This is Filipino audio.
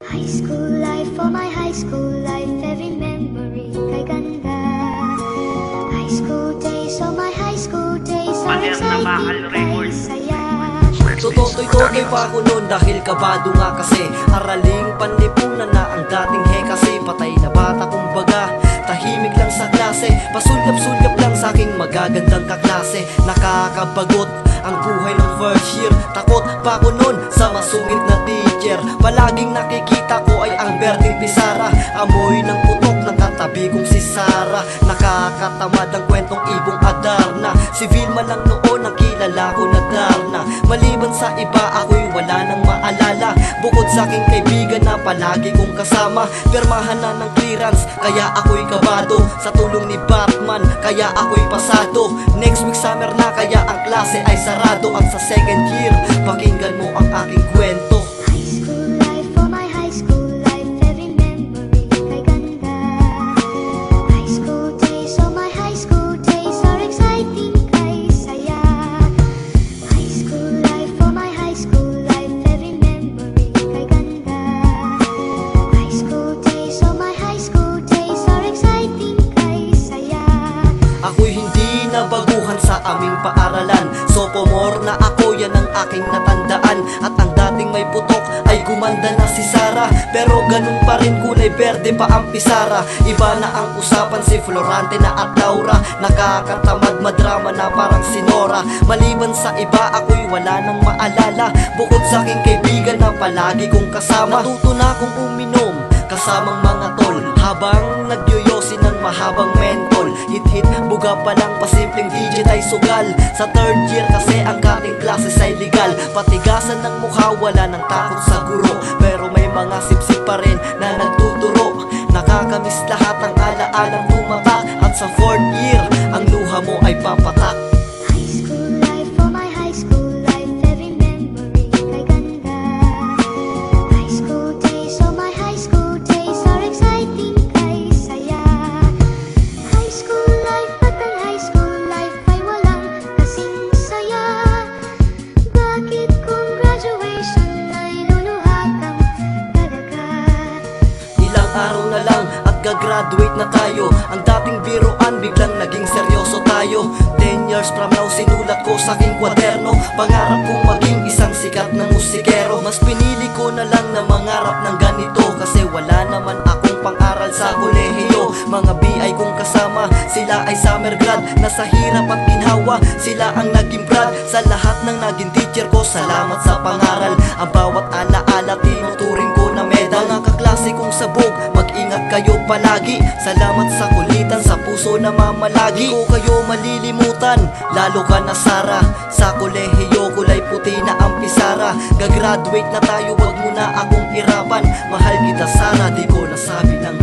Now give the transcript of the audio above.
High school life, for my high school life, every memory kay ganda. High school days, oh my high school days, are exciting kay saya. Tutoy-toy pa ako noon dahil kabado nga kasi araling panlipunan na ang dating kasi patay na bata kumbaga tahimik lang sa klase, pasulyap-sulyap lang sa aking magagandang kaklase. Nakakabagot ang buhay ng first year, takot pa ako noon sa masungit na teacher. Palaging nakikita ko ay ang berdeng pisara, amoy ng putok ng katabi kong si Sara. Nakakatamad ang kwentong ibong Adarna, si Vilma lang noon ang kilala ko na Darna. Maliban sa iba ako'y wala nang maalala, bukod sa aking kaibigan na palagi kong kasama. Pirmahan na ng clearance kaya ako'y kabado, sa tulong ni Batman kaya ako'y pasado. Next week summer na kaya ang klase ay sarado. At sa second year pakinggan mo ang aking kwento. High school life, for my high school life, every memory kay ganda. High school days, oh my high school days, are exciting kay saya. High school life, for my high school life, every memory kay ganda. High school days, oh my high school days, are exciting kay saya. Ako'y hindi nabaguhan sa aming paaralan, sophomore na ako, yan ang aking natandaan. At ang dating may putok ay gumanda na si Sara, pero ganun pa rin kulay berde pa ang pisara. Iba na ang usapan, si Florante na at Laura, nakakatamad madrama na parang si Nora. Maliban sa iba ako'y wala nang maalala, bukod sa aking kaibigan na palagi kong kasama. Natuto na akong uminom kasamang mga tol, habang nagyoyosi ng mahabang mentol. Hit-hit, buga pa lang, pasimpleng DJ ay sugal. Sa third year kasi ang kating classes ay legal. Patigasan ng mukha, wala ng takot sa guro, pero may mga sipsip pa rin na nagtuturo. Nakakamiss lahat ang alaalang tumatak, at sa fourth year ang luha mo ay papatak. High school life, for my high school life, every memory kay ganda. High school days, oh my high school days, are exciting kay saya. High school life, at ang high school life ay walang kasing saya. Bakit kung graduation ay luluhatang dadagat? Ilang araw na lang at gagraduate na tayo, ang dating biruan biglang naging seryoso tayo. 10 years from now sinulat ko sa aking kwaderno, pangarap kong maging isang sikat na musikero. Mas pinili ko na lang na mangarap ng ganito, kasi wala naman akong pang-aral sa kolehiyo. Mga BI kong kasama, sila ay summer grad, nasa hirap at ginhawa sila ang naging brad. Sa lahat ng naging teacher ko, salamat sa pangaral. Ang bawat alaala tinuturing ko na medal. Mga kaklase kong sabog, mag-ingat kayo palagi. Salamat sa kulitan, sa puso na mamalagi. Di ko kayo malilimutan, lalo ka na Sara. Sa kolehiyo kulay puti na ang pisara. Gagraduate na tayo, wag mo na akong irapan. Mahal kita Sara, di ko nasabi ng